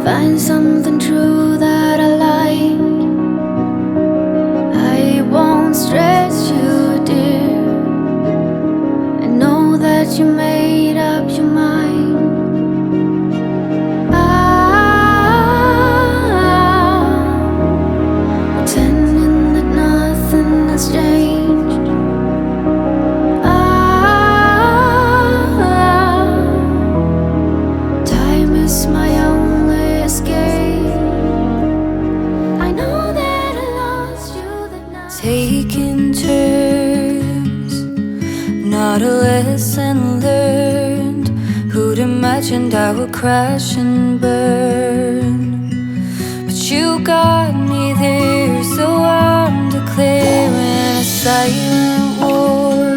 Find something true that I like. I won't stress you, dear. I know that you made up your mind. Pretending that nothing has changed. Time is my only escape. I know that I lost you that night. Taking turns, not a lesson learned. Who'd imagined I would crash and burn? But you got me there, so I'm declaring a silent war.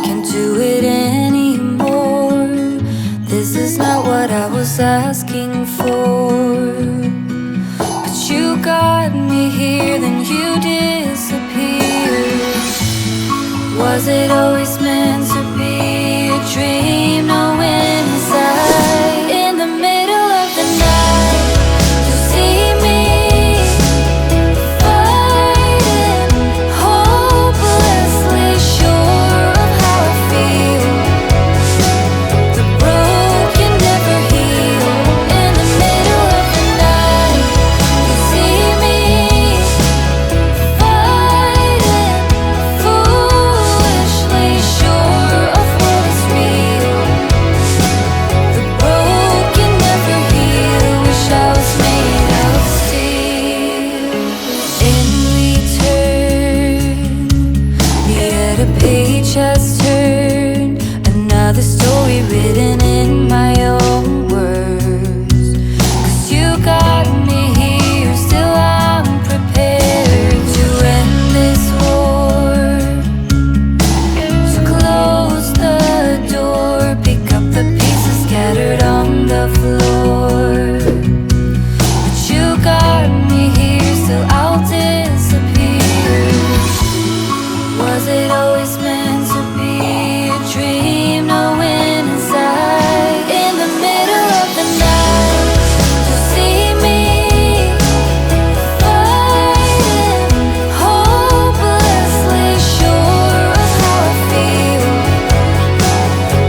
Can't do it anymore. This is not what I was asking for. But you got me here, then you disappeared. Was it always meant to be a dream? No inside. In the middle of the night, you see me fighting, hopelessly sure of how I feel. The broken never heal. In the middle of the night, you see me fighting, foolishly sure of what is real. The broken never heal. Wish I was made of steel. In return, yet a page has turned. Another story written in my own words. 'Cause you got me here, still I'm prepared to end this war. To close the door, pick up the pieces scattered on the floor. But you got me here, still I'll disappear. Was it always meant to be a dream? No inside. In the middle of the night, you see me fighting, hopelessly sure of how I feel.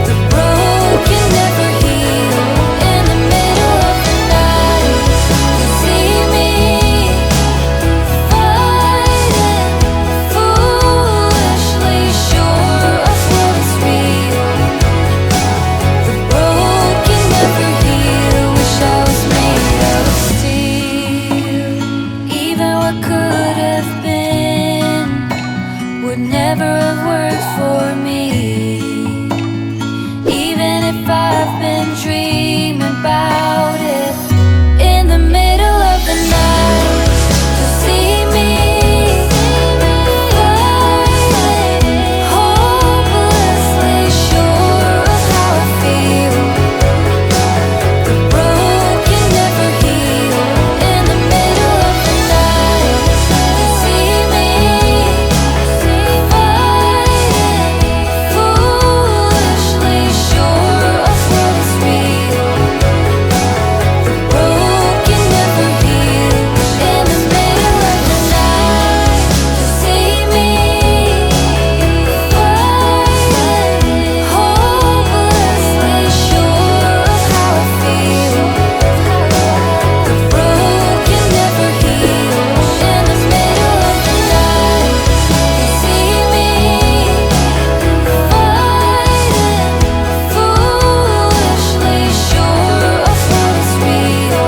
The broken never heal. In the middle of the night, you see me fighting, foolishly sure of what is real. The broken never heal. Wish I was made of steel. Even what could have been would never have worked for me. Even if I've been dreaming about it. In the middle of the night, you see me fighting, hopelessly sure of how I feel. The broken never heal. In the middle of the night, you see me fighting, foolishly sure of what is real. The broken never heal. In the middle of the night, you see me fighting, hopelessly sure of how I feel. The broken never heal. In the middle of the night, you see me fighting, foolishly sure of what is real.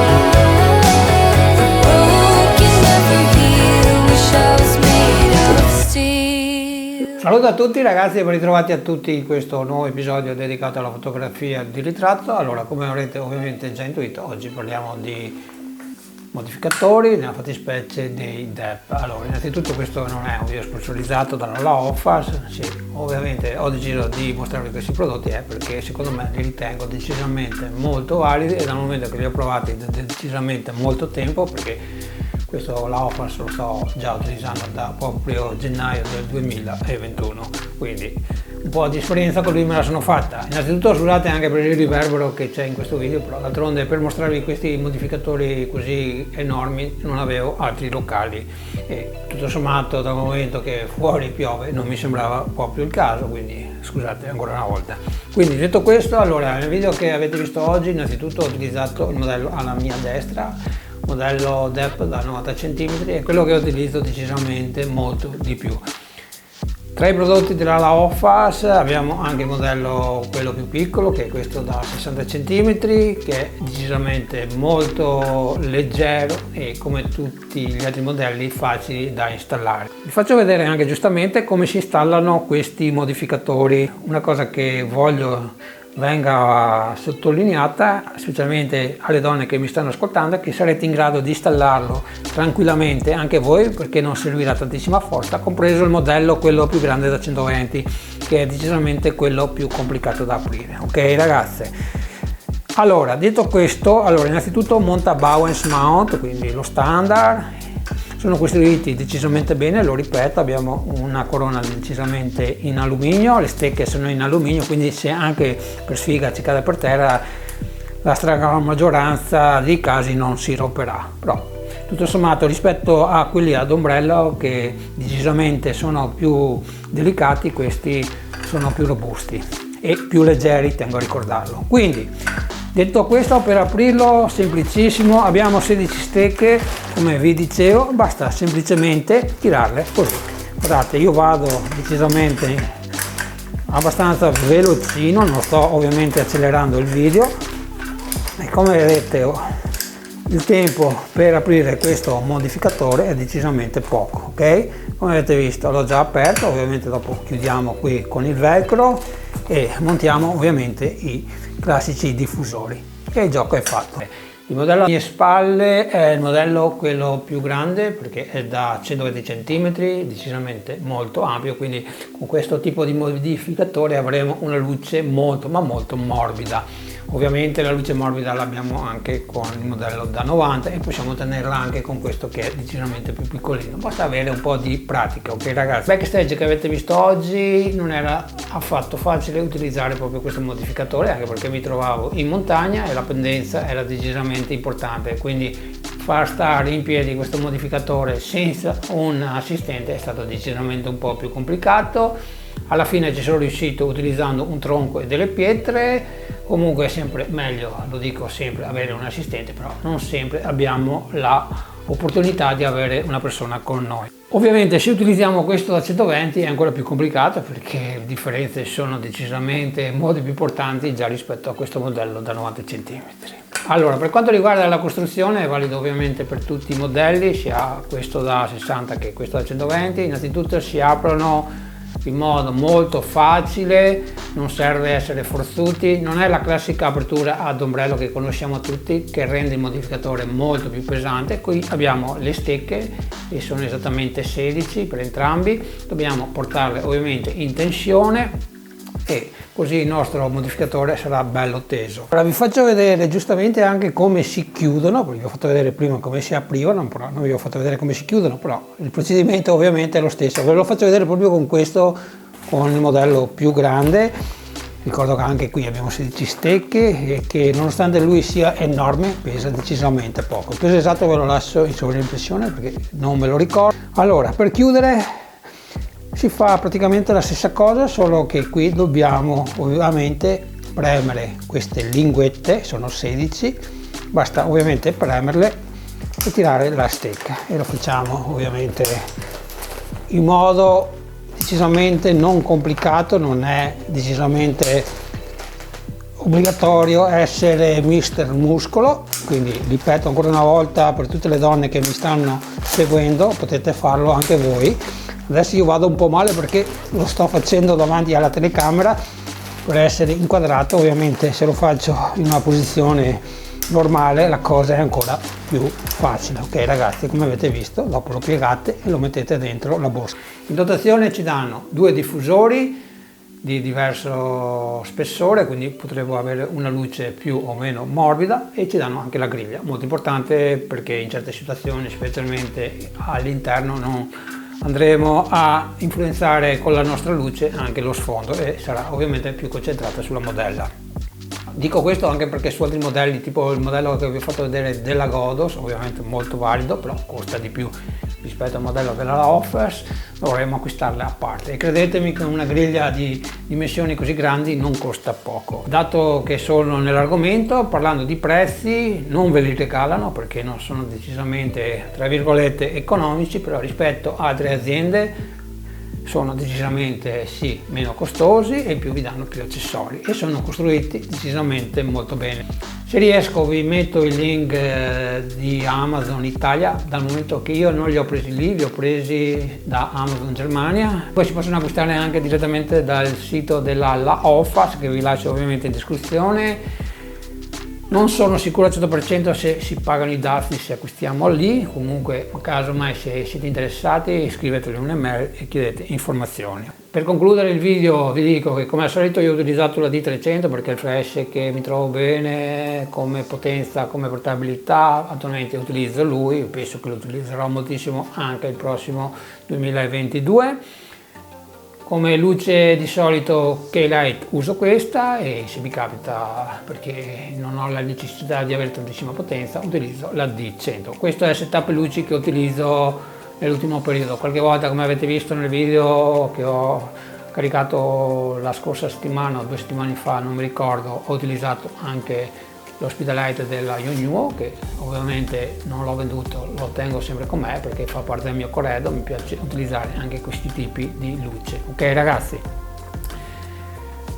The broken never heal. Wish I was made of steel. Saluto a tutti ragazzi e ben ritrovati a tutti in questo nuovo episodio dedicato alla fotografia di ritratto. Allora, come avrete ovviamente già intuito, oggi parliamo di modificatori, nella fattispecie dei DEP. Allora, innanzitutto questo non è un video sponsorizzato dalla Laofas. Sì, ovviamente ho deciso di mostrarvi questi prodotti perché secondo me li ritengo decisamente molto validi e dal momento che li ho provati da decisamente molto tempo, perché questo Laofas lo sto già utilizzando da proprio gennaio del 2021, quindi un po' di esperienza con lui me la sono fatta. Innanzitutto scusate anche per il riverbero che c'è in questo video, però d'altronde per mostrarvi questi modificatori così enormi non avevo altri locali e tutto sommato dal momento che fuori piove non mi sembrava proprio il caso, quindi scusate ancora una volta. Quindi detto questo, allora nel video che avete visto oggi innanzitutto ho utilizzato il modello alla mia destra, modello DEP da 90 cm, è quello che utilizzo decisamente molto di più. Tra i prodotti della Laofas abbiamo anche il modello quello più piccolo, che è questo da 60 cm, che è decisamente molto leggero e come tutti gli altri modelli facili da installare. Vi faccio vedere anche giustamente come si installano questi modificatori, una cosa che voglio venga sottolineata specialmente alle donne che mi stanno ascoltando, è che sarete in grado di installarlo tranquillamente anche voi, perché non servirà tantissima forza, compreso il modello quello più grande da 120, che è decisamente quello più complicato da aprire. Ok ragazze, allora detto questo, innanzitutto monta Bowens mount, quindi lo standard. Sono costruiti decisamente bene, lo ripeto, abbiamo una corona decisamente in alluminio, le stecche sono in alluminio, quindi se anche per sfiga ci cade per terra, la stragrande maggioranza dei casi non si romperà. Però tutto sommato rispetto a quelli ad ombrello, che decisamente sono più delicati, questi sono più robusti e più leggeri, tengo a ricordarlo. Quindi detto questo, per aprirlo semplicissimo, abbiamo 16 stecche come vi dicevo, basta semplicemente tirarle così. Guardate, io vado decisamente abbastanza velocino, non sto ovviamente accelerando il video e come vedete il tempo per aprire questo modificatore è decisamente poco, ok? Come avete visto l'ho già aperto, ovviamente dopo chiudiamo qui con il velcro e montiamo ovviamente i classici diffusori e il gioco è fatto. Il modello alle mie spalle è il modello quello più grande, perché è da 120 cm, decisamente molto ampio, quindi con questo tipo di modificatore avremo una luce molto ma molto morbida. Ovviamente la luce morbida l'abbiamo anche con il modello da 90 e possiamo tenerla anche con questo che è decisamente più piccolino, basta avere un po' di pratica, ok ragazzi? Il backstage che avete visto oggi non era affatto facile utilizzare proprio questo modificatore, anche perché mi trovavo in montagna e la pendenza era decisamente importante, quindi far stare in piedi questo modificatore senza un assistente è stato decisamente un po' più complicato. Alla fine ci sono riuscito utilizzando un tronco e delle pietre. Comunque è sempre meglio, lo dico sempre, avere un assistente, però non sempre abbiamo l'opportunità di avere una persona con noi. Ovviamente se utilizziamo questo da 120 è ancora più complicato, perché le differenze sono decisamente molto più importanti già rispetto a questo modello da 90 cm. Allora, per quanto riguarda la costruzione è valido ovviamente per tutti i modelli, sia questo da 60 che questo da 120. Innanzitutto si aprono in modo molto facile, non serve essere forzuti, non è la classica apertura ad ombrello che conosciamo tutti, che rende il modificatore molto più pesante. Qui abbiamo le stecche e sono esattamente 16 per entrambi, dobbiamo portarle ovviamente in tensione e così il nostro modificatore sarà bello teso. Ora vi faccio vedere giustamente anche come si chiudono, perché vi ho fatto vedere prima come si aprivano, però non vi ho fatto vedere come si chiudono, però il procedimento ovviamente è lo stesso. Ve lo faccio vedere proprio con questo, con il modello più grande. Ricordo che anche qui abbiamo 16 stecche e che nonostante lui sia enorme pesa decisamente poco. Il peso esatto ve lo lascio in sovraimpressione perché non me lo ricordo. Allora, per chiudere si fa praticamente la stessa cosa, solo che qui dobbiamo ovviamente premere queste linguette, sono 16, basta ovviamente premerle e tirare la stecca, e lo facciamo ovviamente in modo decisamente non complicato, non è decisamente obbligatorio essere mister muscolo, quindi ripeto ancora una volta per tutte le donne che mi stanno seguendo, potete farlo anche voi. Adesso io vado un po' male perché lo sto facendo davanti alla telecamera per essere inquadrato, ovviamente se lo faccio in una posizione normale la cosa è ancora più facile. Ok ragazzi, come avete visto, dopo lo piegate e lo mettete dentro la borsa. In dotazione ci danno due diffusori di diverso spessore, quindi potremo avere una luce più o meno morbida, e ci danno anche la griglia, molto importante perché in certe situazioni, specialmente all'interno, non andremo a influenzare con la nostra luce anche lo sfondo e sarà ovviamente più concentrata sulla modella. Dico questo anche perché su altri modelli, tipo il modello che vi ho fatto vedere della Godos, ovviamente molto valido, però costa di più rispetto al modello della Offers, dovremmo acquistarle a parte e credetemi che una griglia di dimensioni così grandi non costa poco. Dato che sono nell'argomento, parlando di prezzi, non ve li regalano perché non sono decisamente, tra virgolette, economici, però rispetto a altre aziende sono decisamente sì meno costosi e in più vi danno più accessori e sono costruiti decisamente molto bene. Se riesco vi metto il link di Amazon Italia, dal momento che io non li ho presi lì, li ho presi da Amazon Germania. Poi si possono acquistare anche direttamente dal sito della La Offers, che vi lascio ovviamente in descrizione. Non sono sicuro al 100% se si pagano i dazi se acquistiamo lì, comunque caso mai se siete interessati scriveteli un'email e chiedete informazioni. Per concludere il video vi dico che come al solito io ho utilizzato la D300 perché è il flash che mi trovo bene come potenza, come portabilità, attualmente utilizzo lui, penso che lo utilizzerò moltissimo anche il prossimo 2022. Come luce di solito K-Light uso questa e se mi capita, perché non ho la necessità di avere tantissima potenza, utilizzo la D100. Questo è il setup luci che utilizzo nell'ultimo periodo. Qualche volta, come avete visto nel video che ho caricato la scorsa settimana o 2 settimane fa, non mi ricordo, ho utilizzato anche l'Hospitalight della Yongnuo, che ovviamente non l'ho venduto, lo tengo sempre con me perché fa parte del mio corredo, mi piace utilizzare anche questi tipi di luce. Ok ragazzi?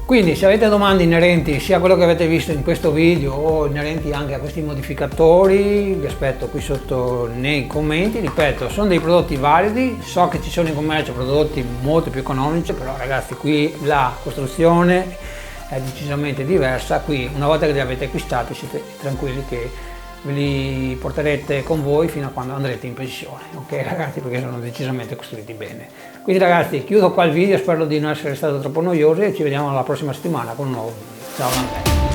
Quindi se avete domande inerenti sia a quello che avete visto in questo video o inerenti anche a questi modificatori, vi aspetto qui sotto nei commenti. Ripeto, sono dei prodotti validi, so che ci sono in commercio prodotti molto più economici, però ragazzi qui la costruzione è decisamente diversa. Qui una volta che li avete acquistati siete tranquilli che ve li porterete con voi fino a quando andrete in pensione, ok ragazzi, perché sono decisamente costruiti bene. Quindi ragazzi chiudo qua il video, spero di non essere stato troppo noioso e ci vediamo la prossima settimana con un nuovo video. Ciao da me.